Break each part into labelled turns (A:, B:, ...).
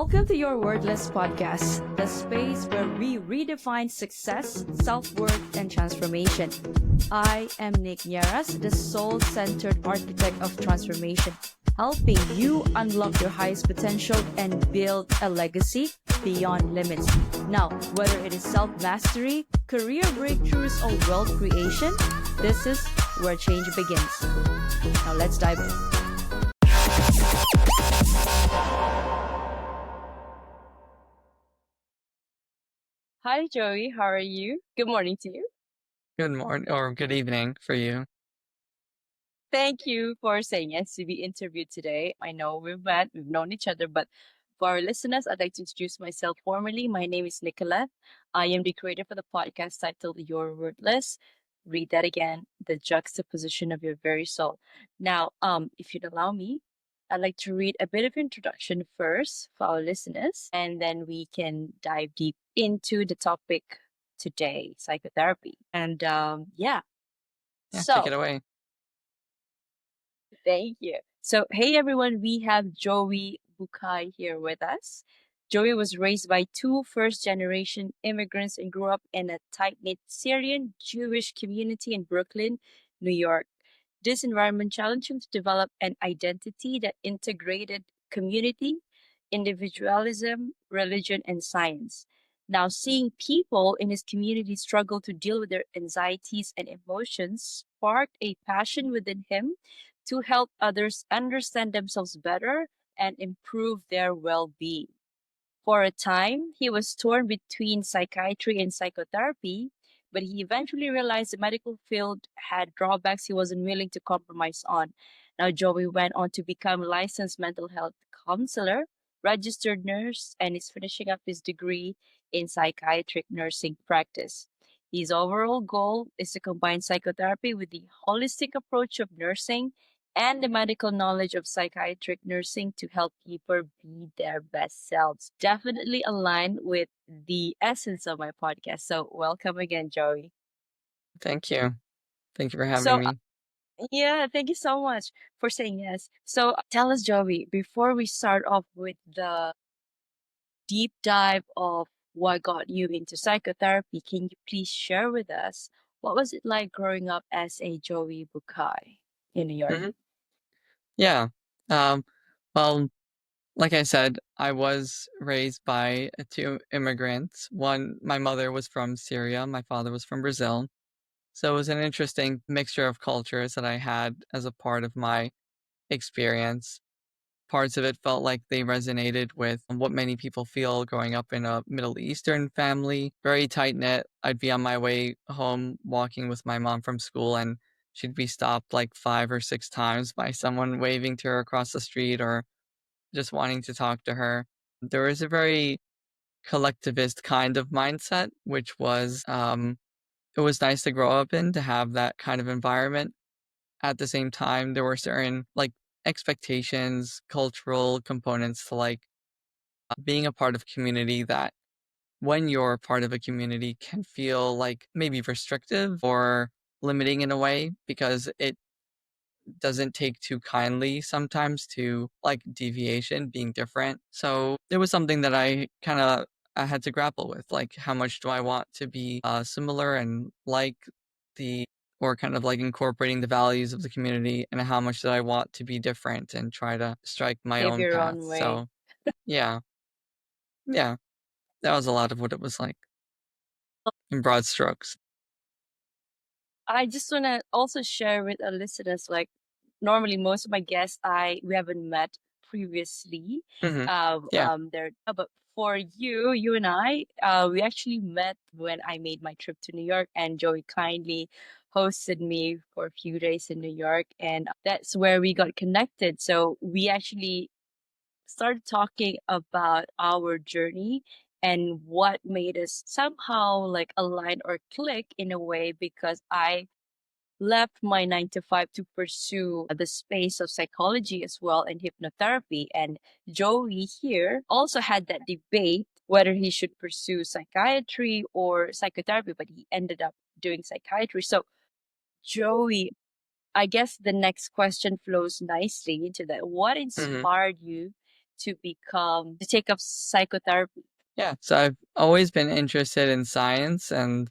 A: Welcome to Your Wordless podcast, the space where we redefine success, self-worth, and transformation. I am Nick Nieras, the soul-centered architect of transformation, helping you unlock your highest potential and build a legacy beyond limits. Now, whether it is self-mastery, career breakthroughs, or wealth creation, this is where change begins. Now let's dive in. Hi, Joey. How are you? Good morning to you.
B: Good morning or good evening for you.
A: Thank you for saying yes to be interviewed today. I know we've known each other, but for our listeners, I'd like to introduce myself formally. My name is Nicolette. I am the creator for the podcast titled Your Wordless. Read that again, the juxtaposition of your very soul. Now, if you'd allow me, I'd like to read a bit of introduction first for our listeners, and then we can dive deep into the topic today, psychotherapy. And
B: Yeah, take
A: so
B: it away.
A: thank you. So, hey everyone, we have Joey Bukai here with us. Joey was raised by two first-generation immigrants and grew up in a tight-knit Syrian Jewish community in Brooklyn, New York. This environment challenged him to develop an identity that integrated community, individualism, religion, and science. Now, seeing people in his community struggle to deal with their anxieties and emotions sparked a passion within him to help others understand themselves better and improve their well being. For a time, he was torn between psychiatry and psychotherapy, but he eventually realized the medical field had drawbacks he wasn't willing to compromise on. Now, Joey went on to become a licensed mental health counselor, registered nurse, and is finishing up his degree in psychiatric nursing practice. His overall goal is to combine psychotherapy with the holistic approach of nursing and the medical knowledge of psychiatric nursing to help people be their best selves. Definitely aligned with the essence of my podcast. So, welcome again, Joey.
B: Thank you. Thank you for having
A: So,
B: me.
A: yeah, thank you so much for saying yes. So, tell us, Joey, before we start off with the deep dive of what got you into psychotherapy, can you please share with us what was it like growing up as a Joey Bukai in New York?
B: hmm Yeah. Um, well, like I said, I was raised by two immigrants. My mother was from Syria, my father was from Brazil. So it was an interesting mixture of cultures that I had as a part of my experience. Parts of it felt like they resonated with what many people feel growing up in a Middle Eastern family, very tight knit. I'd be on my way home walking with my mom from school, and she'd be stopped like 5 or 6 times by someone waving to her across the street or just wanting to talk to her. There was a very collectivist kind of mindset, which was, it was nice to grow up in, to have that kind of environment. At the same time, there were certain like expectations, cultural components to like being a part of community that when you're part of a community can feel like maybe restrictive or limiting in a way because it doesn't take too kindly sometimes to like deviation being different. So it was something that I had to grapple with, like how much do I want to be similar and like the or kind of like incorporating the values of the community, and how much do I want to be different and try to strike my
A: Pave
B: own
A: your
B: path.
A: own way.
B: So yeah, yeah, that was a lot of what it was like in broad strokes.
A: I just want to also share with our listeners, like normally most of my guests, we haven't met previously.
B: hmm Yeah.
A: But for you and I, we actually met when I made my trip to New York, and Joey kindly hosted me for a few days in New York, and that's where we got connected. So we actually started talking about our journey and what made us somehow like align or click in a way, because I left my 9 to 5 to pursue the space of psychology as well and hypnotherapy. And Joey here also had that debate whether he should pursue psychiatry or psychotherapy, but he ended up doing psychiatry. So, Joey, I guess the next question flows nicely into that. What
B: hmm
A: inspired you to take up psychotherapy?
B: Yeah, so I've always been interested in science and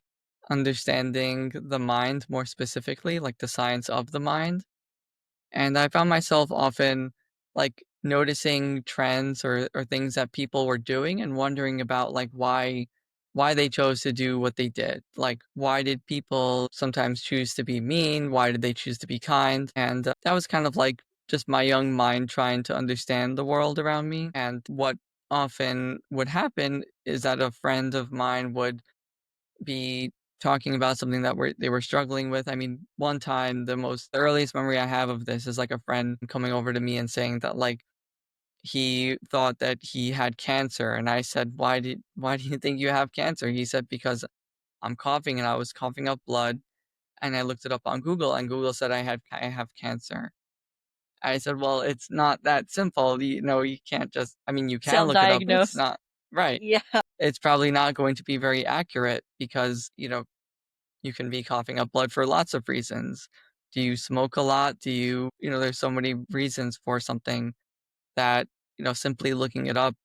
B: understanding the mind more specifically, like the science of the mind. And I found myself often like noticing trends or things that people were doing and wondering about like why they chose to do what they did. Like why did people sometimes choose to be mean? Why did they choose to be kind? And that was kind of like just my young mind trying to understand the world around me. And what often would happen is that a friend of mine would be talking about something that they were struggling with. I mean, one time, the earliest memory I have of this is like a friend coming over to me and saying that like he thought that he had cancer, and I said, why do you think you have cancer?" He said, "Because I'm coughing and I was coughing up blood, and I looked it up on Google, and Google said I have cancer." I said, "Well, it's not that simple. You know, you can't just, I mean, you can look it up, but it's
A: Self-diagnosed.
B: not right.
A: Yeah.
B: It's probably not going to be very accurate because, you know, you can be coughing up blood for lots of reasons. Do you smoke a lot? There's so many reasons for something that, simply looking it up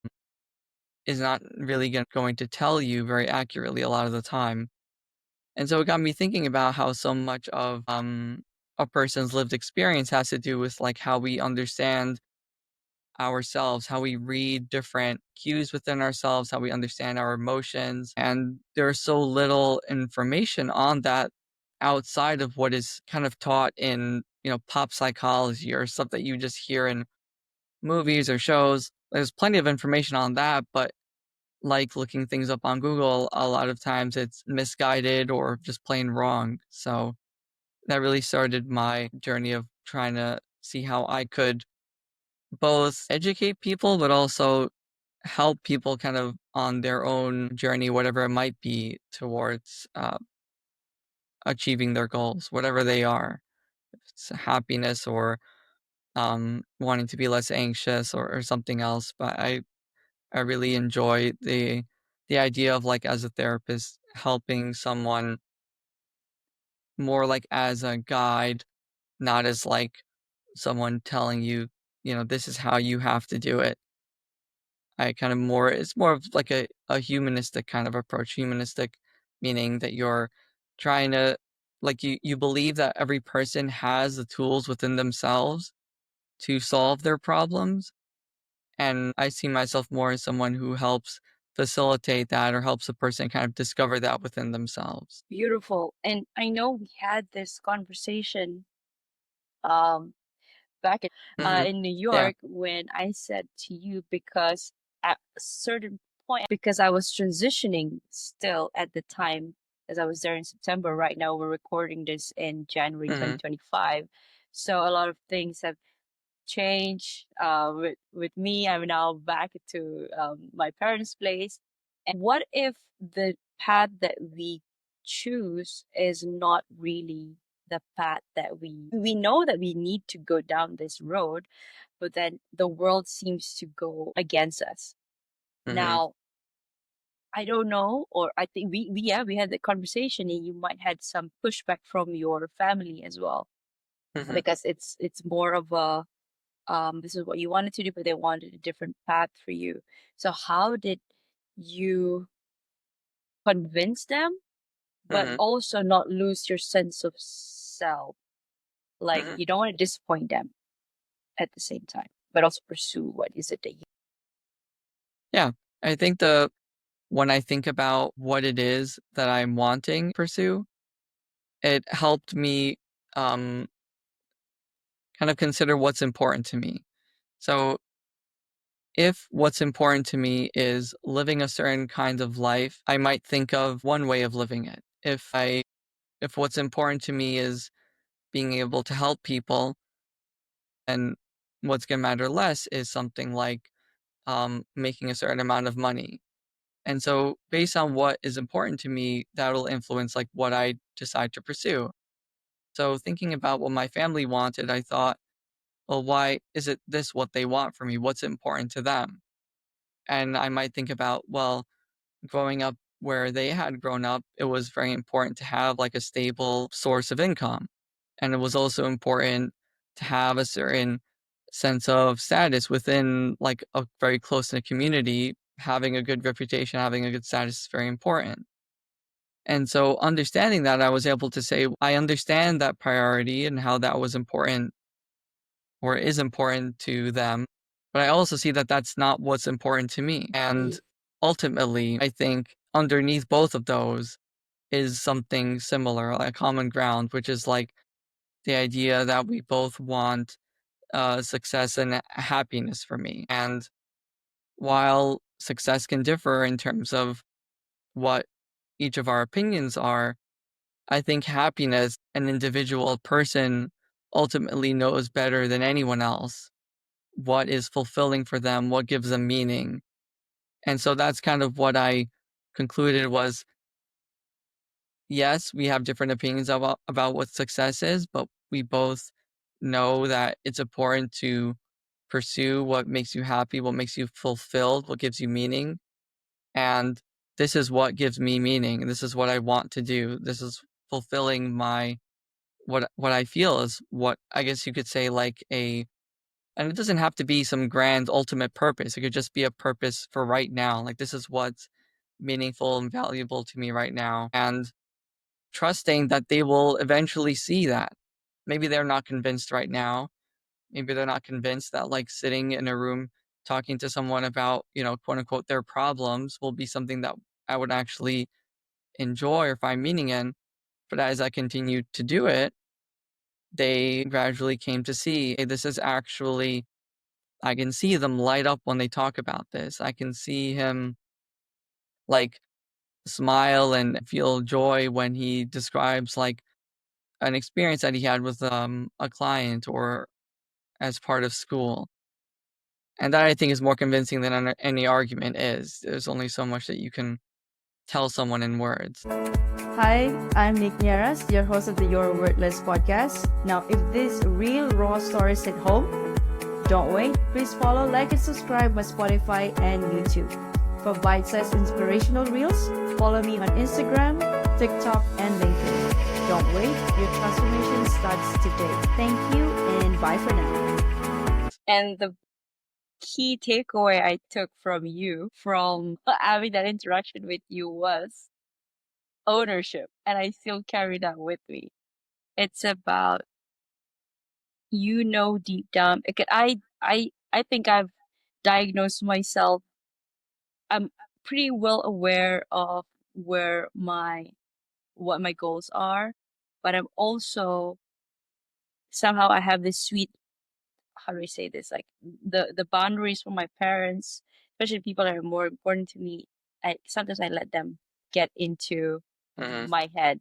B: is not really going to tell you very accurately a lot of the time. And so it got me thinking about how so much of a person's lived experience has to do with like how we understand ourselves, how we read different cues within ourselves, how we understand our emotions. And there's so little information on that outside of what is kind of taught in, pop psychology or stuff that you just hear in movies or shows. There's plenty of information on that, but like looking things up on Google, a lot of times it's misguided or just plain wrong. So that really started my journey of trying to see how I could both educate people, but also help people kind of on their own journey, whatever it might be, towards achieving their goals, whatever they are. If it's happiness or wanting to be less anxious or something else. But I really enjoy the idea of like as a therapist helping someone more like as a guide, not as like someone telling you, this is how you have to do it. It's more of like a humanistic kind of approach. Humanistic meaning that you're trying to, like, you believe that every person has the tools within themselves to solve their problems. And I see myself more as someone who helps facilitate that or helps a person kind of discover that within themselves.
A: Beautiful. And I know we had this conversation um back
B: Hmm.
A: in New
B: Yeah.
A: York when I said to you, because at a certain point, because I was transitioning still at the time, as I was there in September. Right now we're recording this in January
B: Hmm.
A: 2025. So a lot of things have changed with me. I'm now back to my parents' place. And what if the path that we choose is not really the path that we know that we need to go down this road, but then the world seems to go against us.
B: Hmm.
A: Now, I don't know, or I think we had the conversation and you might had some pushback from your family as well,
B: Hmm.
A: because it's more of a this is what you wanted to do, but they wanted a different path for you. So how did you convince them, but
B: Hmm.
A: also not lose your sense of self? Like
B: Hmm.
A: you don't want to disappoint them at the same time, but also pursue what is it that you.
B: Yeah. I think when I think about what it is that I'm wanting to pursue, it helped me um, kind of consider what's important to me. So if what's important to me is living a certain kind of life, I might think of one way of living it. If what's important to me is being able to help people, and what's going to matter less is something like making a certain amount of money. And so based on what is important to me, that'll influence like what I decide to pursue. So thinking about what my family wanted, I thought, well, why is it this what they want from me? What's important to them? And I might think about, well, growing up where they had grown up, it was very important to have like a stable source of income. And it was also important to have a certain sense of status within like a very close-knit community. Having a good reputation, having a good status is very important. And so understanding that, I was able to say, I understand that priority and how that was important or is important to them, but I also see that that's not what's important to me. And ultimately, I think underneath both of those is something similar, like a common ground, which is like the idea that we both want success and happiness for me. And while success can differ in terms of what each of our opinions are, I think happiness, an individual person ultimately knows better than anyone else what is fulfilling for them, what gives them meaning. And so that's kind of what I concluded was, yes, we have different opinions about what success is, but we both know that it's important to pursue what makes you happy, what makes you fulfilled, what gives you meaning. And this is what gives me meaning. This is what I want to do. This is fulfilling my what I feel is what I guess you could say like a and it doesn't have to be some grand ultimate purpose. It could just be a purpose for right now. Like this is what's meaningful and valuable to me right now. And trusting that they will eventually see that. Maybe they're not convinced right now. Maybe they're not convinced that like sitting in a room talking to someone about, quote unquote, their problems will be something that I would actually enjoy or find meaning in. But as I continued to do it, they gradually came to see, hey, this is actually, I can see them light up when they talk about this. I can see him like smile and feel joy when he describes like an experience that he had with a client or as part of school. And that I think is more convincing than any argument is. There's only so much that you can tell someone in words.
A: Hi, I'm Nick Nieras, your host of the Your Wordless podcast. Now, if this real raw stories hit home, don't wait. Please follow, like, and subscribe my Spotify and YouTube. For bite-sized inspirational reels, follow me on Instagram, TikTok, and LinkedIn. Don't wait. Your transformation starts today. Thank you, and bye for now. And the key takeaway I took from you, from having that interaction with you, was ownership. And I still carry that with me. It's about, deep down. I think I've diagnosed myself. I'm pretty well aware of where what my goals are, but I'm also somehow I have this sweet, how do I say this, like the boundaries from my parents, especially people that are more important to me. I sometimes I let them get into
B: Hmm.
A: my head.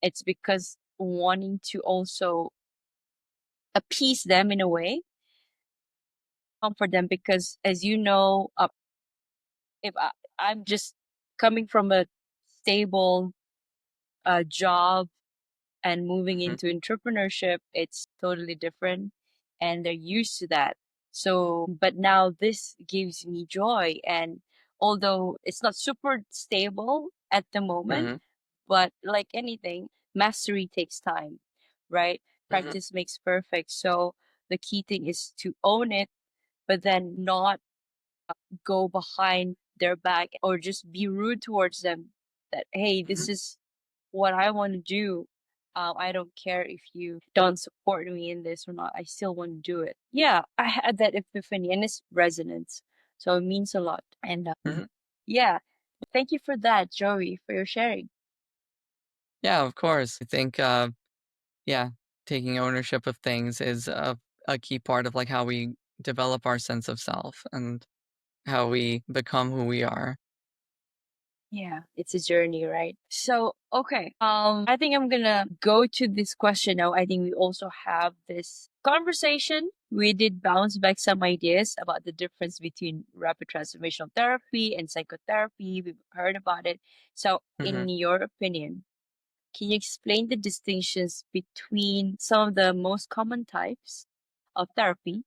A: It's because wanting to also appease them in a way, comfort them, because as you know, if I'm just coming from a stable job and moving
B: Hmm.
A: into entrepreneurship, it's totally different, and they're used to that. So, but now this gives me joy, and although it's not super stable at the moment,
B: Hmm.
A: but like anything, mastery takes time, right?
B: Hmm.
A: Practice makes perfect. So the key thing is to own it, but then not go behind their back or just be rude towards them, that hey,
B: Hmm.
A: this is what I want to do. I don't care if you don't support me in this or not. I still want to do it. Yeah, I had that epiphany and it's resonance. So it means a lot. And
B: Hmm.
A: yeah, thank you for that, Joey, for your sharing.
B: Yeah, of course. I think, yeah, taking ownership of things is a key part of like how we develop our sense of self and how we become who we are.
A: Yeah, it's a journey, right? So, okay. I think I'm gonna go to this question now. I think we also have this conversation. We did bounce back some ideas about the difference between rapid transformational therapy and psychotherapy. We've heard about it. So,
B: Hmm.
A: in your opinion, can you explain the distinctions between some of the most common types of therapy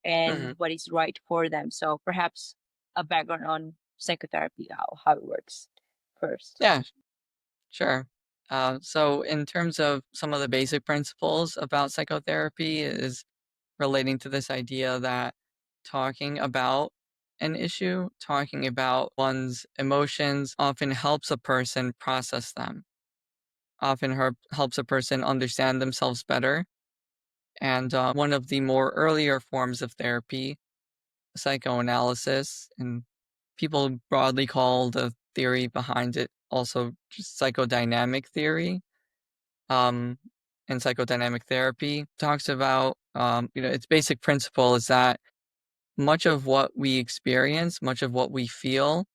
A: and
B: Hmm.
A: what is right for them? So, perhaps a background on psychotherapy, how it works first.
B: Yeah, sure. So in terms of some of the basic principles about psychotherapy is relating to this idea that talking about an issue, talking about one's emotions often helps a person process them, often helps a person understand themselves better. And one of the more earlier forms of therapy, psychoanalysis, and people broadly call the theory behind it also just psychodynamic theory. Um, and psychodynamic therapy talks about, its basic principle is that much of what we experience, much of what we feel,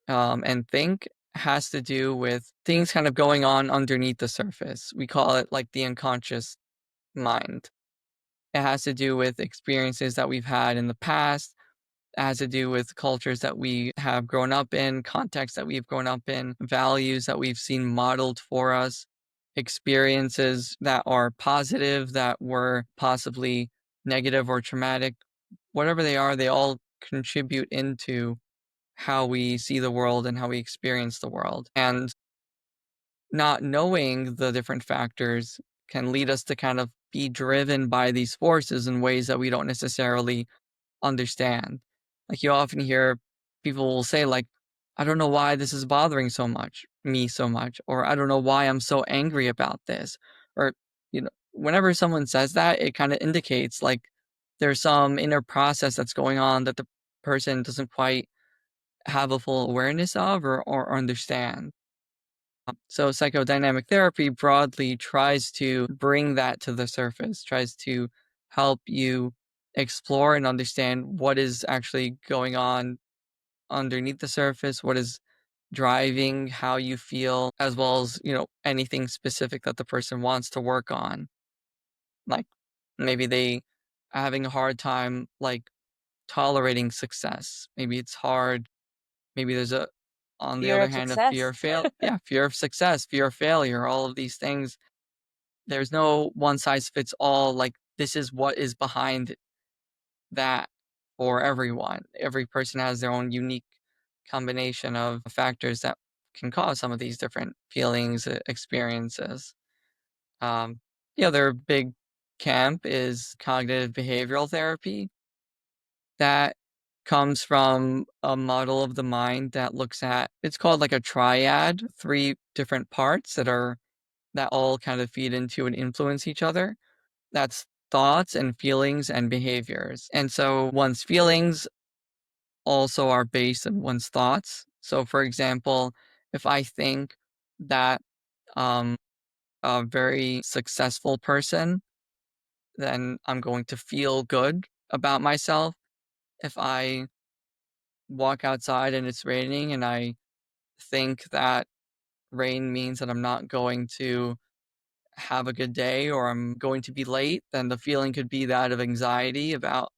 B: and think has to do with things kind of going on underneath the surface. We call it like the unconscious mind. It has to do with experiences that we've had in the past. It has to do with cultures that we have grown up in, contexts that we've grown up in, values that we've seen modeled for us, experiences that are positive, that were possibly negative or traumatic. Whatever they are, they all contribute into how we see the world and how we experience the world. And not knowing the different factors can lead us to kind of be driven by these forces in ways that we don't necessarily understand. Like you often hear people will say like, I don't know why this is bothering me so much, or I don't know why I'm so angry about this. Or, whenever someone says that, it kind of indicates like there's some inner process that's going on that the person doesn't quite have a full awareness of or understand. So psychodynamic therapy broadly tries to bring that to the surface, tries to help you explore and understand what is actually going on underneath the surface, what is driving how you feel, as well as, anything specific that the person wants to work on. Like maybe they are having a hard time like tolerating success. Maybe it's hard. Maybe there's on the
A: Fear
B: other
A: of
B: hand, a fear
A: success.
B: of fear of success, fear of failure, all of these things. There's no one size fits all. Like this is what is behind that for everyone. Every person has their own unique combination of factors that can cause some of these different feelings, experiences. The other big camp is cognitive behavioral therapy that comes from a model of the mind that looks at it's called like a triad, three different parts that all kind of feed into and influence each other. That's thoughts and feelings and behaviors. And so one's feelings also are based on one's thoughts. So for example, if I think that um a very successful person, then I'm going to feel good about myself. If I walk outside and it's raining and I think that rain means that I'm not going to have a good day or I'm going to be late, then the feeling could be that of anxiety about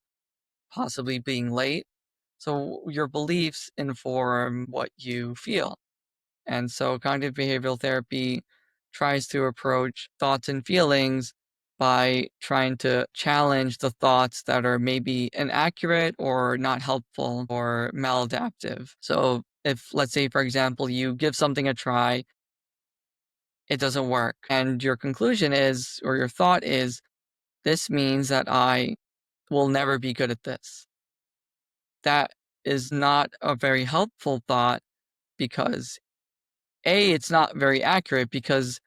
B: possibly being late. So your beliefs inform what you feel. And so cognitive behavioral therapy tries to approach thoughts and feelings by trying to challenge the thoughts that are maybe inaccurate or not helpful or maladaptive. So if, let's say, for example, you give something a try, it doesn't work, and your conclusion is, or your thought is, this means that I will never be good at this. That is not a very helpful thought because A, it's not very accurate because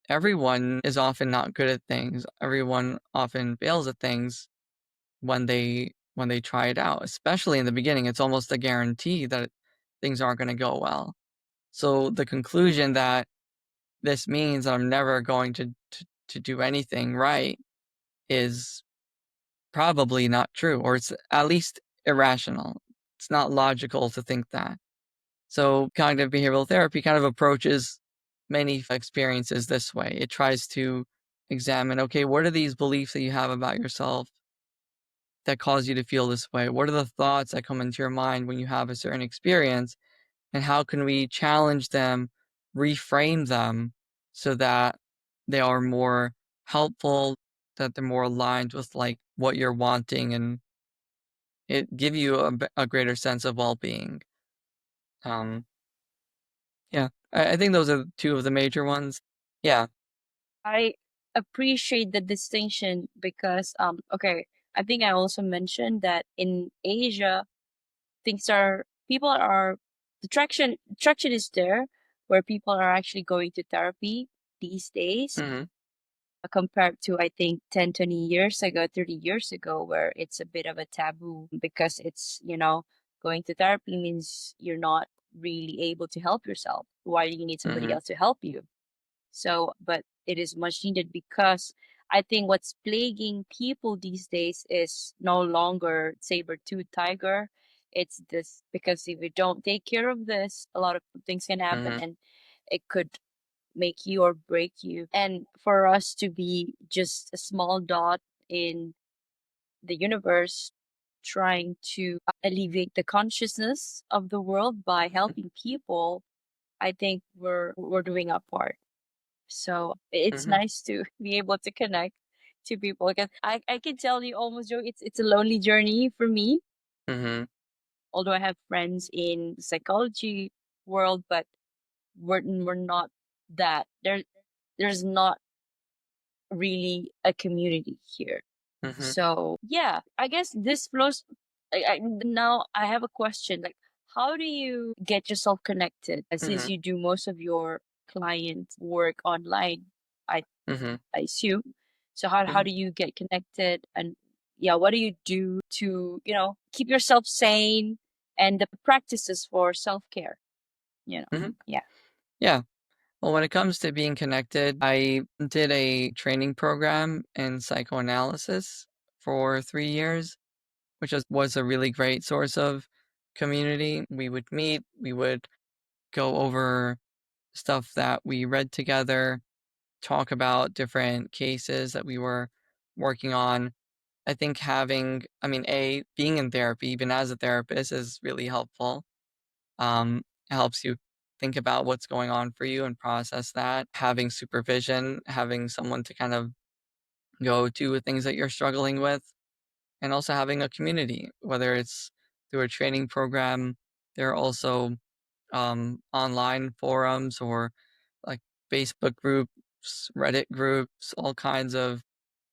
B: everyone is often not good at things. Everyone often fails at things when they try it out, especially in the beginning. It's almost a guarantee that things aren't going to go well. So the conclusion that this means that I'm never going to do anything right is probably not true, or it's at least irrational. It's not logical to think that. So cognitive behavioral therapy kind of approaches many experiences this way. It tries to examine, okay, what are these beliefs that you have about yourself that cause you to feel this way? What are the thoughts that come into your mind when you have a certain experience? And how can we challenge them, reframe them so that they are more helpful, that they're more aligned with like what you're wanting and it give you a greater sense of well-being. Um, yeah, I think those are two of the major ones. Yeah.
A: I appreciate the distinction because okay, I think I also mentioned that in Asia things are people are the traction is there where people are actually going to therapy these days
B: Mhm.
A: compared to I think 10, 20 years ago, 30 years ago, where it's a bit of a taboo because it's, going to therapy means you're not really able to help yourself. Why do you need somebody
B: Mhm.
A: else to help you? So, but it is much needed because I think what's plaguing people these days is no longer saber-tooth tiger. It's this because if you don't take care of this, a lot of things can happen
B: Mhm.
A: and it could make you or break you. And for us to be just a small dot in the universe trying to alleviate the consciousness of the world by helping people, I think we're doing our part. So it's
B: Mhm.
A: nice to be able to connect to people because I can tell you almost Joe, it's a lonely journey for me.
B: Mhm.
A: Although I have friends in the psychology world, but we're not that there's not really a community here.
B: Mhm.
A: So yeah, I guess this flows. Now I have a question. Like, how do you get yourself connected? Since
B: Mhm.
A: you do most of your client work online, I
B: Mhm.
A: I assume. So how
B: Mhm.
A: do you get connected? And yeah, what do you do to keep yourself sane and the practices for self care?
B: Mhm.
A: Yeah.
B: Yeah. Well, when it comes to being connected, I did a training program in psychoanalysis for 3 years, which was a really great source of community. We would meet, we would go over stuff that we read together, talk about different cases that we were working on. I think being in therapy, even as a therapist, is really helpful. It helps you think about what's going on for you and process that. Having supervision, having someone to kind of go to with things that you're struggling with, and also having a community, whether it's through a training program. There are also online forums or like Facebook groups, Reddit groups, all kinds of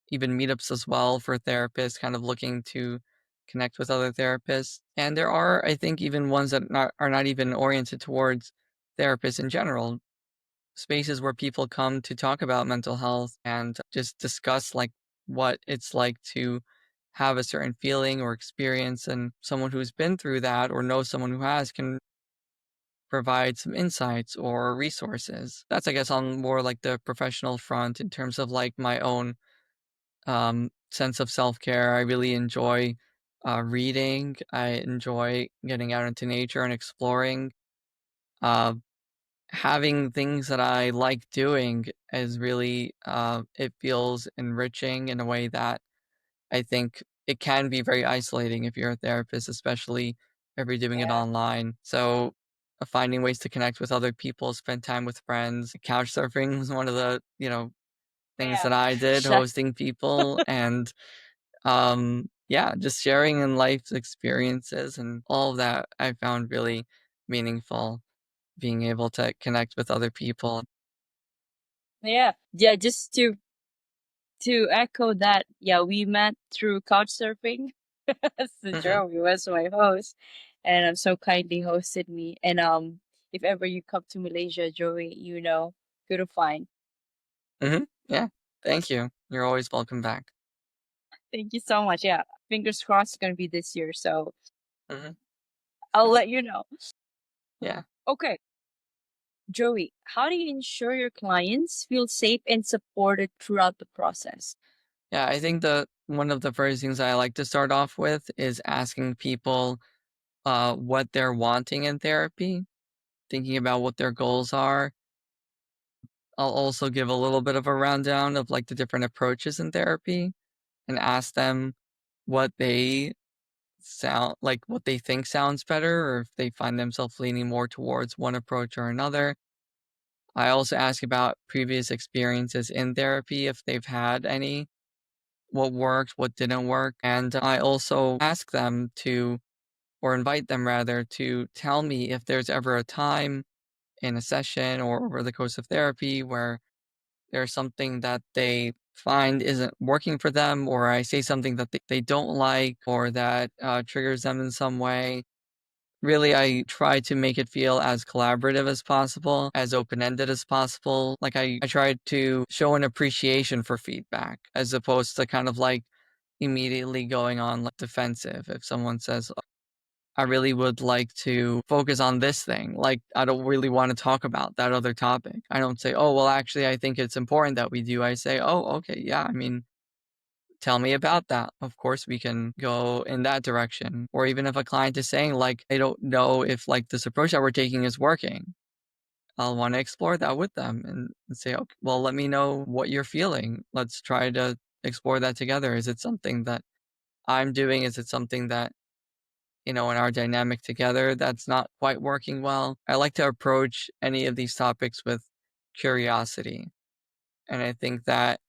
B: even meetups as well for therapists kind of looking to connect with other therapists. And there are, I think, even ones that are not even oriented towards therapists in general, spaces where people come to talk about mental health and just discuss like what it's like to have a certain feeling or experience. And someone who's been through that or knows someone who has can provide some insights or resources. That's, I guess, on more like the professional front in terms of like my own sense of self-care. I really enjoy reading. I enjoy getting out into nature and exploring. Uh, Having things that I like doing is really, it feels enriching in a way that I think it can be very isolating if you're a therapist, especially if you're doing it
A: Yeah.
B: online. So finding ways to connect with other people, spend time with friends. Couch surfing was one of the, things
A: Yeah.
B: that I did,
A: Sure.
B: hosting people and yeah, just sharing in life's experiences and all of that I found really meaningful, being able to connect with other people.
A: Yeah. Yeah. Just to echo that, yeah, we met through couch surfing. So
B: Mhm,
A: Joey was my host, and so kindly hosted me. And if ever you come to Malaysia, Joey, who to find.
B: mhm, yeah, thank you. You're always welcome back.
A: Thank you so much. Yeah, fingers crossed it's gonna be this year. So
B: Mhm,
A: I'll let you know.
B: yeah.
A: Okay, Joey, how do you ensure your clients feel safe and supported throughout the process?
B: Yeah, I think the one of the first things I like to start off with is asking people, what they're wanting in therapy, thinking about what their goals are. I'll also give a little bit of a rundown of, like, the different approaches in therapy and ask them what they what they think sounds better or if they find themselves leaning more towards one approach or another. I also ask about previous experiences in therapy, if they've had any, what worked, what didn't work, and I also ask them to or invite them rather to tell me if there's ever a time in a session or over the course of therapy where there's something that they find isn't working for them, or I say something that they don't like or that triggers them in some way. Really, I try to make it feel as collaborative as possible, as open-ended as possible. Like I try to show an appreciation for feedback as opposed to kind of like immediately going on like defensive. If someone says, I really would like to focus on this thing, like I don't really want to talk about that other topic. I don't say, oh, well, actually, I think it's important that we do. I say, oh, okay, yeah, I mean, tell me about that. Of course, we can go in that direction. Or even if a client is saying, like, I don't know if like this approach that we're taking is working, I'll want to explore that with them and say, okay, well, let me know what you're feeling. Let's try to explore that together. Is it something that I'm doing? Is it something that, in our dynamic together that's not quite working well? I like to approach any of these topics with curiosity. And I think that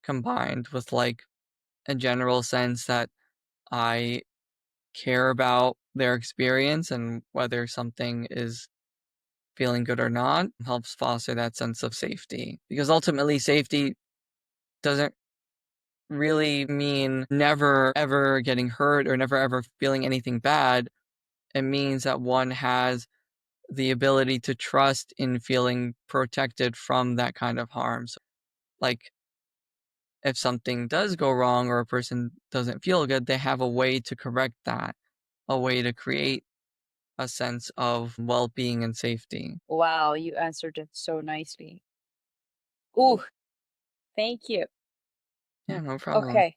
B: combined with like a general sense that I care about their experience and whether something is feeling good or not helps foster that sense of safety. Because ultimately, safety doesn't really mean never ever getting hurt or never ever feeling anything bad. It means that one has the ability to trust in feeling protected from that kind of harm. So, like, if something does go wrong or a person doesn't feel good, they have a way to correct that, a way to create a sense of well-being and safety.
A: Wow, you answered it so nicely. Ooh, thank you.
B: Yeah, no problem.
A: Okay.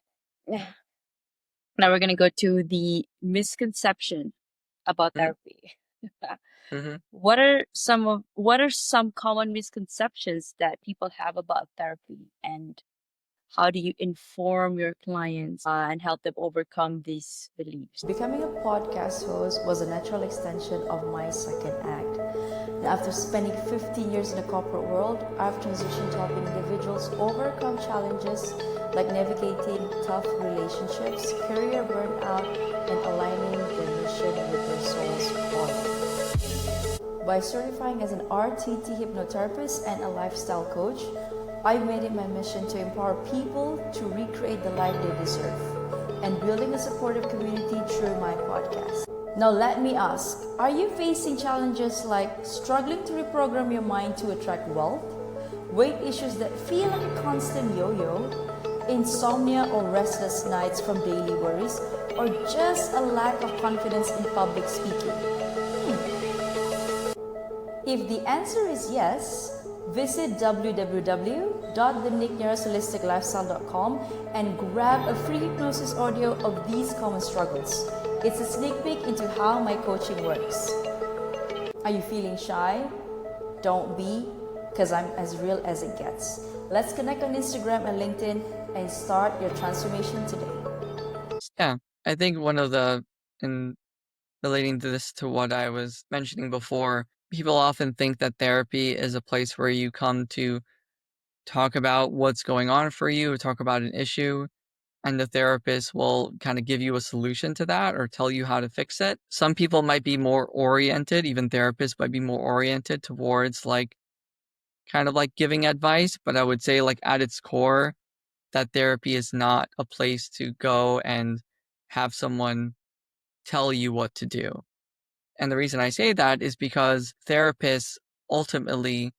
A: Now we're gonna go to the misconception about
B: Mhm,
A: therapy.
B: mhm.
A: What are some common misconceptions that people have about therapy, and how do you inform your clients and help them overcome these beliefs?
C: Becoming a podcast host was a natural extension of my second act. And after spending 15 years in the corporate world, I've transitioned to helping individuals overcome challenges like navigating tough relationships, career burnout, and aligning their mission with their soul's calling. By certifying as an RTT hypnotherapist and a lifestyle coach, I've made it my mission to empower people to recreate the life they deserve and building a supportive community through my podcast. Now let me ask, are you facing challenges like struggling to reprogram your mind to attract wealth, weight issues that feel like a constant yo-yo, insomnia or restless nights from daily worries, or just a lack of confidence in public speaking? If the answer is yes, visit www.thenickneurosholisticlifestyle.com and grab a free hypnosis audio of these common struggles. It's a sneak peek into how my coaching works. Are you feeling shy? Don't be, because I'm as real as it gets. Let's connect on Instagram and LinkedIn and start your transformation today.
B: Yeah, I think in relating to this to what I was mentioning before, people often think that therapy is a place where you come to talk about what's going on for you, or talk about an issue, and the therapist will kind of give you a solution to that or tell you how to fix it. Some people might be more oriented, even therapists might be more oriented towards like kind of like giving advice, but I would say like at its core, that therapy is not a place to go and have someone tell you what to do. And the reason I say that is because therapists ultimately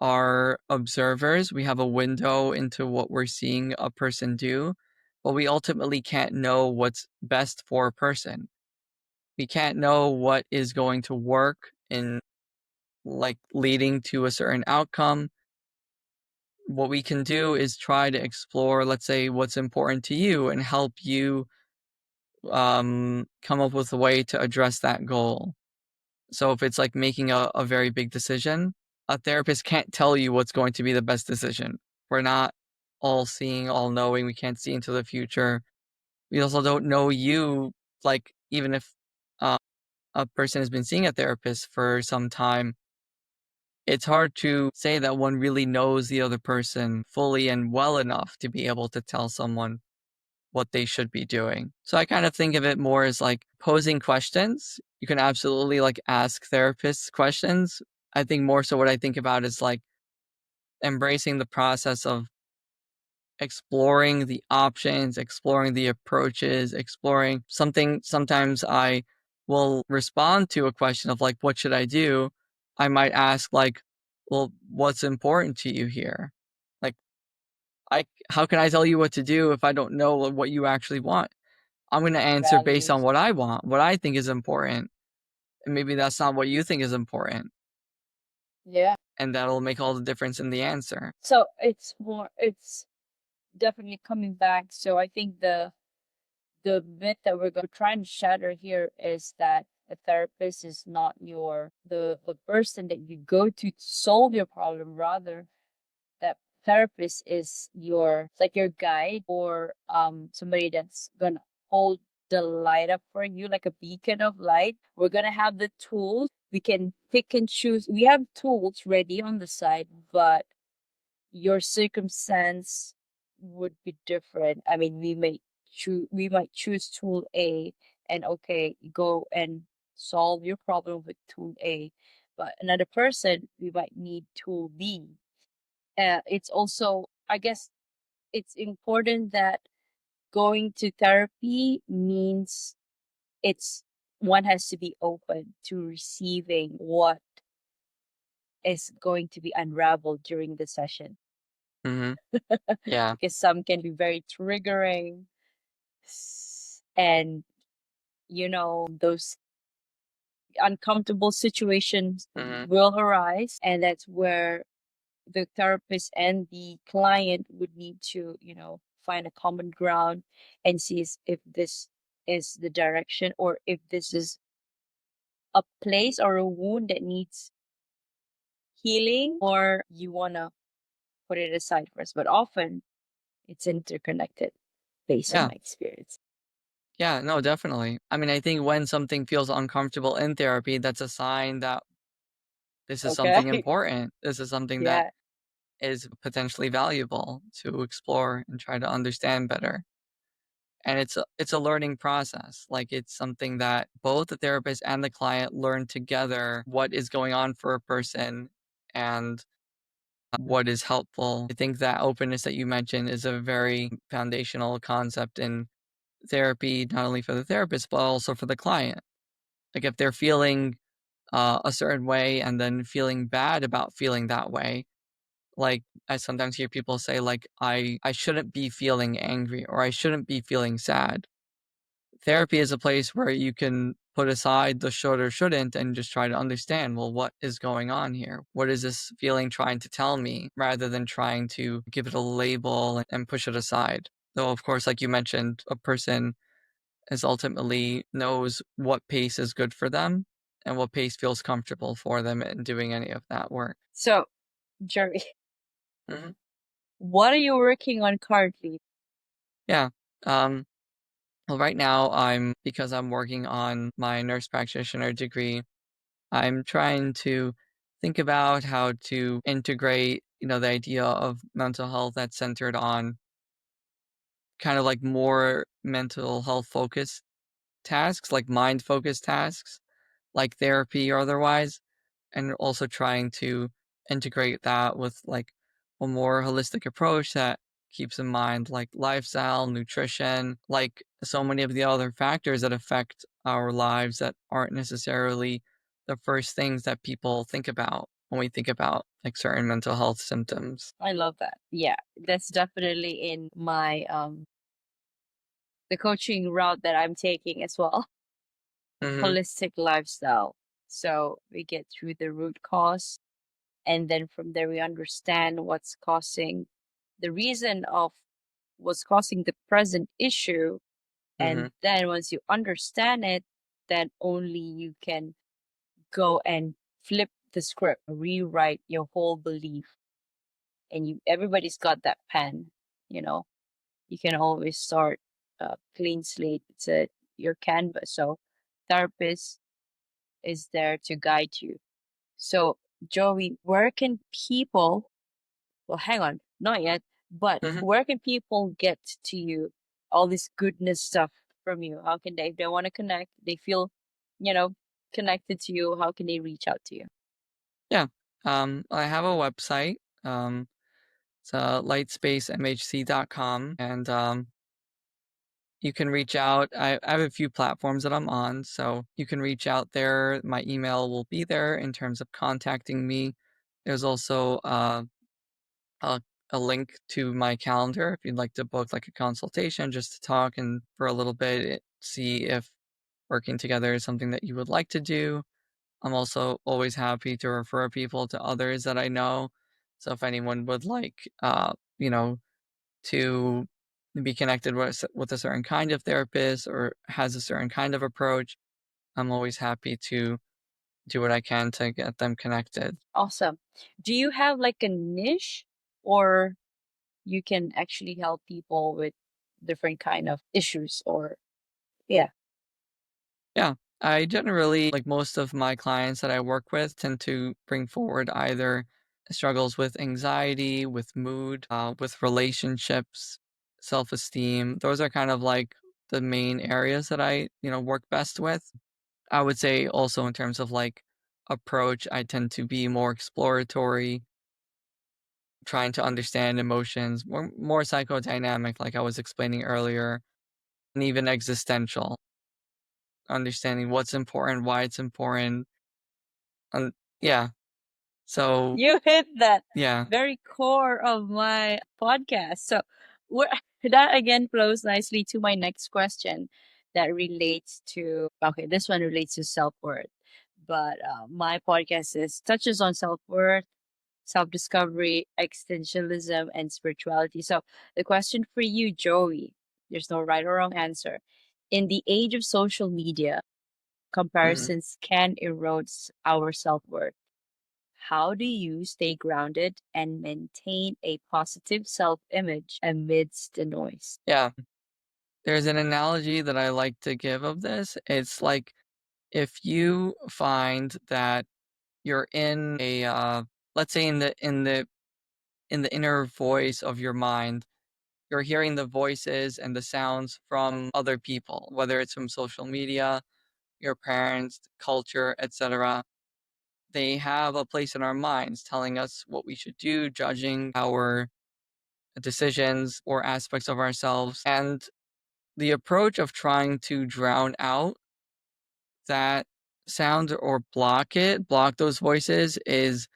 B: are observers. We have a window into what we're seeing a person do, but we ultimately can't know what's best for a person. We can't know what is going to work in like leading to a certain outcome. What we can do is try to explore, let's say, what's important to you and help you come up with a way to address that goal. So if it's like making a very big decision, a therapist can't tell you what's going to be the best decision. We're not all seeing, all knowing. We can't see into the future. We also don't know you. Like, even if uh, a person has been seeing a therapist for some time, it's hard to say that one really knows the other person fully and well enough to be able to tell someone what they should be doing. So I kind of think of it more as like posing questions. You can absolutely like ask therapists questions. I think more so what I think about is like embracing the process of exploring the options, exploring the approaches, exploring something. Sometimes I will respond to a question of like, what should I do? I might ask like, well, what's important to you here? Like, how can I tell you what to do if I don't know what you actually want? I'm going to answer based on what I want, what I think is important. And maybe that's not what you think is important.
A: Yeah.
B: And that'll make all the difference in the answer.
A: So it's definitely coming back. So I think the myth that we're trying to shatter here is that a therapist is not the person that you go to solve your problem. Rather, that therapist is it's like your guide, or somebody that's gonna hold the light up for you, like a beacon of light. We're gonna have the tools. We can pick and choose. We have tools ready on the side, but your circumstance would be different. I mean, we might choose tool A, and okay, go and solve your problem with tool A. But another person, we might need tool B. It's also, I guess, it's important that going to therapy means it's one has to be open to receiving what is going to be unraveled during the session.
B: Mm-hmm. Yeah.
A: Because some can be very triggering, and those uncomfortable situations will arise, and that's where the therapist and the client would need to find a common ground and see if this is the direction, or if this is a place or a wound that needs healing, or you want to put it aside first. But often it's interconnected based on
B: Yeah.
A: my experience.
B: Yeah, no, definitely. I mean, I think when something feels uncomfortable in therapy, that's a sign that this is something
A: Okay.
B: important. This is something that is potentially valuable to explore and try to understand better. And it's a learning process. Like it's something that both the therapist and the client learn together what is going on for a person and what is helpful. I think that openness that you mentioned is a very foundational concept in therapy, not only for the therapist, but also for the client. Like if they're feeling a certain way and then feeling bad about feeling that way, like I sometimes hear people say like I shouldn't be feeling angry or I shouldn't be feeling sad. Therapy is a place where you can put aside the should or shouldn't and just try to understand, well, what is going on here? What is this feeling trying to tell me, rather than trying to give it a label and push it aside. Though of course, like you mentioned, a person is ultimately knows what pace is good for them and what pace feels comfortable for them in doing any of that work.
A: So, Jerry,
B: Mhm.
A: what are you working on currently?
B: Yeah. Well, right now because I'm working on my nurse practitioner degree, I'm trying to think about how to integrate, the idea of mental health that's centered on kind of like more mental health focused tasks, like mind focused tasks, like therapy or otherwise, and also trying to integrate that with like a more holistic approach that keeps in mind like lifestyle, nutrition, like so many of the other factors that affect our lives that aren't necessarily the first things that people think about when we think about like certain mental health symptoms.
A: I love that. Yeah, that's definitely in my the coaching route that I'm taking as well.
B: Mm-hmm.
A: Holistic lifestyle. So we get through the root cause, and then from there we understand what's causing the reason of what's causing the present issue.
B: Mm-hmm.
A: And then once you understand it, then only you can go and flip the script, rewrite your whole belief. And everybody's got that pen, you know. You can always start a clean slate. It's your canvas. So therapist is there to guide you. So Joey, where can people, well, hang on, not yet, but
B: Mm-hmm.
A: where can people get to you, all this goodness stuff from you? How can they, if they want to connect, they feel, you know, connected to you, how can they reach out to you?
B: Yeah. I have a website. It's lightspacemhc.com, and you can reach out. I have a few platforms that I'm on, so you can reach out there. My email will be there in terms of contacting me. There's also a, a link to my calendar if you'd like to book like a consultation just to talk and for a little bit see if working together is something that you would like to do. I'm also always happy to refer people to others that I know. So if anyone would like, you know, to be connected with a certain kind of therapist or has a certain kind of approach, I'm always happy to do what I can to get them connected.
A: Awesome. Do you have like a niche, or you can actually help people with different kind of issues, or yeah.
B: Yeah, I generally, like most of my clients that I work with, tend to bring forward either struggles with anxiety, with mood, with relationships, self-esteem. Those are kind of like the main areas that I, work best with. I would say also in terms of like approach, I tend to be more exploratory, trying to understand emotions, more psychodynamic, like I was explaining earlier, and even existential, understanding what's important, why it's important. And yeah, so
A: You hit that
B: yeah,
A: very core of my podcast. So we're, that again flows nicely to my next question that relates to, okay, this one relates to self-worth. But my podcast touches on self-worth, self-discovery, existentialism, and spirituality. So the question for you, Joey, there's no right or wrong answer. In the age of social media,
B: mhm.
A: comparisons can erode our self-worth. How do you stay grounded and maintain a positive self image amidst the noise?
B: Yeah. There's an analogy that I like to give of this. It's like if you find that you're in a let's say in the inner voice of your mind, you're hearing the voices and the sounds from other people, whether it's from social media, your parents, culture, etc. They have a place in our minds telling us what we should do, judging our decisions or aspects of ourselves. And the approach of trying to drown out that sound or block those voices is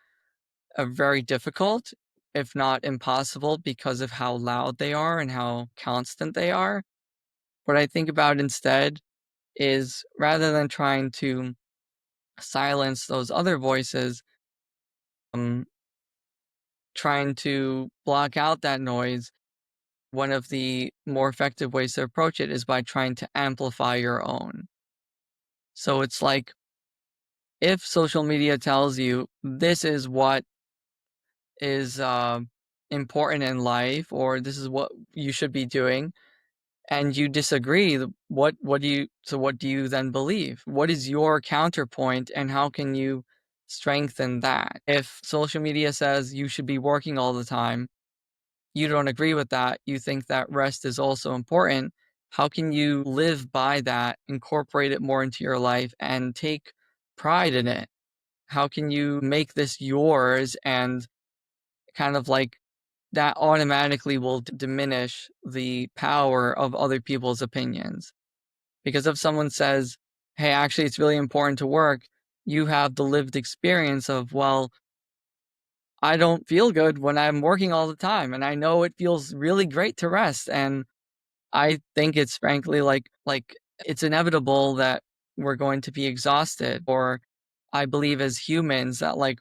B: very difficult, if not impossible, because of how loud they are and how constant they are. What I think about instead is rather than trying to silence those other voices, um, trying to block out that noise, one of the more effective ways to approach it is by trying to amplify your own. So it's like if social media tells you this is what is important in life or this is what you should be doing and you disagree, what do you then believe? What is your counterpoint and how can you strengthen that? If social media says you should be working all the time, you don't agree with that, you think that rest is also important, how can you live by that, incorporate it more into your life, and take pride in it? How can you make this yours and kind of like that automatically will diminish the power of other people's opinions? Because if someone says, hey, actually, it's really important to work, you have the lived experience of, well, I don't feel good when I'm working all the time. And I know it feels really great to rest. And I think it's frankly like it's inevitable that we're going to be exhausted. Or I believe as humans that like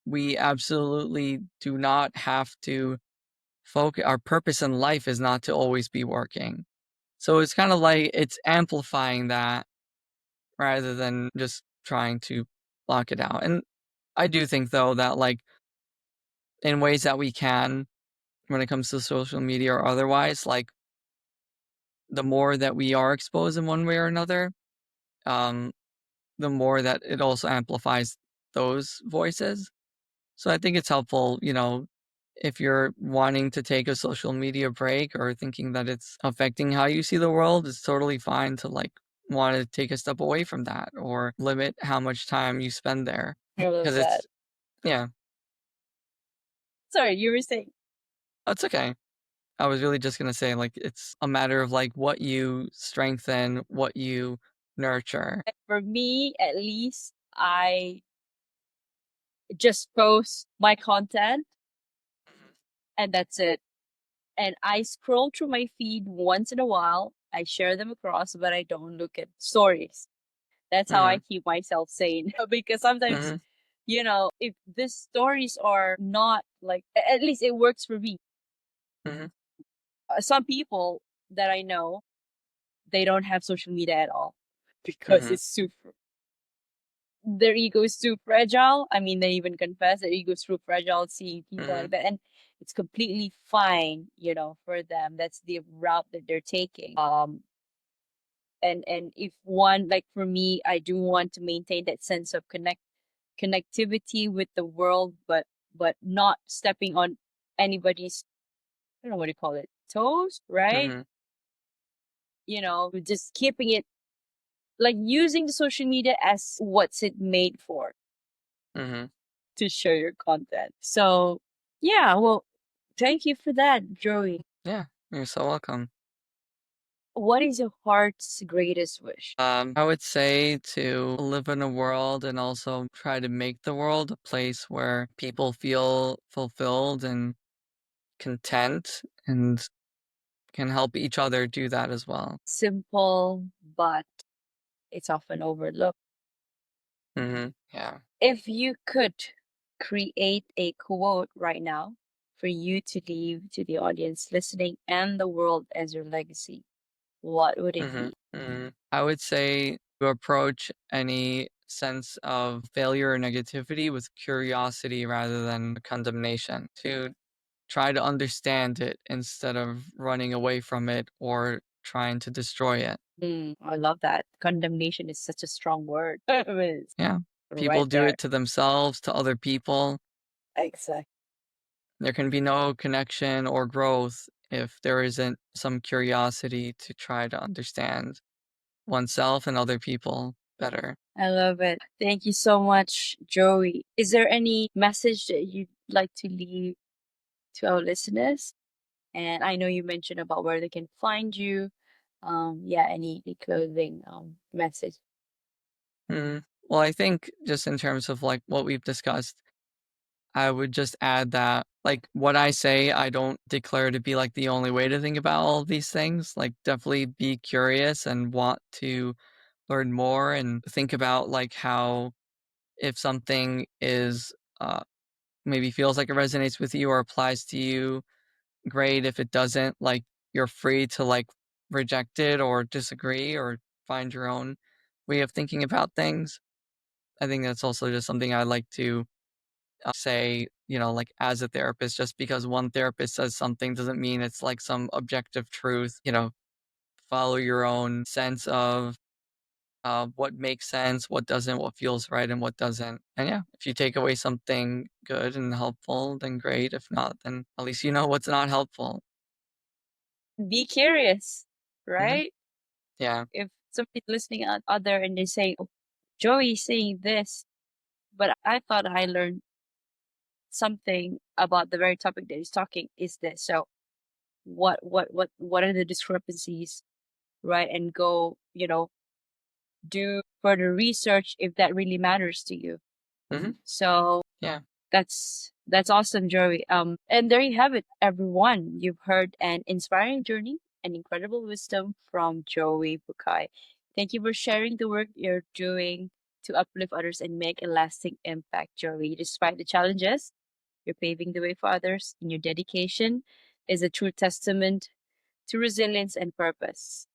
B: we absolutely do not have to focus. Our purpose in life is not to always be working. So it's kind of like it's amplifying that rather than just trying to block it out. And I do think though that like in ways that we can when it comes to social media or otherwise, like the more that we are exposed in one way or another, um, the more that it also amplifies those voices. So I think it's helpful, if you're wanting to take a social media break or thinking that it's affecting how you see the world, it's totally fine to like want to take a step away from that or limit how much time you spend there.
A: I love
B: Because
A: that.
B: it's, yeah.
A: Sorry, you were saying.
B: That's okay. I was really just gonna say, like, it's a matter of, like, what you strengthen, what you nurture.
A: For me, at least, I just post my content and that's it. And I scroll through my feed once in a while. I share them across, but I don't look at stories. That's how I
B: Mhm,
A: keep myself sane. Because sometimes,
B: mhm,
A: if the stories are not like, at least it works for me.
B: mhm,
A: Some people that I know, they don't have social media at all because
B: mhm,
A: it's super, their ego is too fragile. I mean, they even confess their ego is too fragile seeing people like
B: mhm,
A: that. And it's completely fine, for them. That's the route that they're taking. And if one, like for me, I do want to maintain that sense of connectivity with the world, but not stepping on anybody's, I don't know what you call it, toes, right?
B: mhm,
A: Just keeping it, like using the social media as what's it made for,
B: mhm.
A: to share your content. So yeah, well, thank you for that, Joey.
B: Yeah, you're so welcome.
A: What is your heart's greatest wish?
B: I would say to live in a world and also try to make the world a place where people feel fulfilled and content and can help each other do that as well.
A: Simple, but it's often overlooked.
B: Yeah.
A: If you could create a quote right now for you to leave to the audience listening and the world as your legacy, what would it be?
B: I would say to approach any sense of failure or negativity with curiosity rather than condemnation, to try to understand it instead of running away from it or trying to destroy it.
A: I love that. Condemnation is such a strong word. It's
B: Yeah. People
A: right
B: do
A: there.
B: it to themselves, to other people.
A: Exactly.
B: There can be no connection or growth if there isn't some curiosity to try to understand oneself and other people better.
A: I love it. Thank you so much, Joey. Is there any message that you'd like to leave to our listeners? And I know you mentioned about where they can find you. Yeah, any closing message.
B: Mm. Well, I think just in terms of like what we've discussed, I would just add that like what I say, I don't declare to be like the only way to think about all of these things. Like definitely be curious and want to learn more and think about like how if something is maybe feels like it resonates with you or applies to you, great. If it doesn't, like you're free to like reject it or disagree or find your own way of thinking about things. I think that's also just something I like to say, like as a therapist, just because one therapist says something doesn't mean it's like some objective truth, follow your own sense of what makes sense, what doesn't, what feels right, and what doesn't. And yeah, if you take away something good and helpful, then great. If not, then at least you know what's not helpful.
A: Be curious,
B: Hmm.
A: right?
B: Yeah.
A: If somebody's listening out there and they say, oh, Joey's saying this, but I thought I learned something about the very topic that he's talking is this. So what are the discrepancies, right? And go, do further research if that really matters to you.
B: Hmm.
A: So
B: Yeah.
A: that's awesome, Joey. And there you have it, everyone. You've heard an inspiring journey and incredible wisdom from Joey Bukai. Thank you for sharing the work you're doing to uplift others and make a lasting impact, Joey. Despite the challenges, you're paving the way for others, and your dedication is a true testament to resilience and purpose.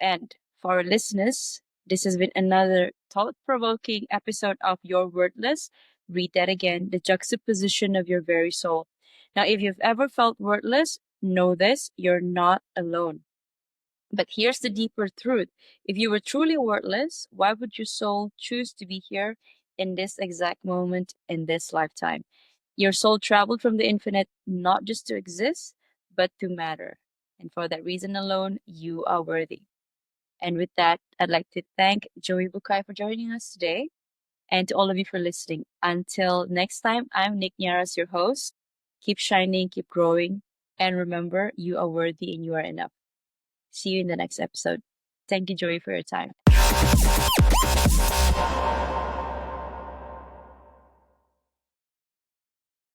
A: And for our listeners, this has been another thought provoking episode of Your Worthless. Read that again, the juxtaposition of your very soul. Now, if you've ever felt worthless, know this, you're not alone. But here's the deeper truth. If you were truly worthless, why would your soul choose to be here in this exact moment in this lifetime? Your soul traveled from the infinite not just to exist, but to matter. And for that reason alone, you are worthy. And with that, I'd like to thank Joey Bukai for joining us today and to all of you for listening. Until next time, I'm Nick Nyaras, your host. Keep shining, keep growing, and remember, you are worthy and you are enough. See you in the next episode. Thank you, Joey, for your time.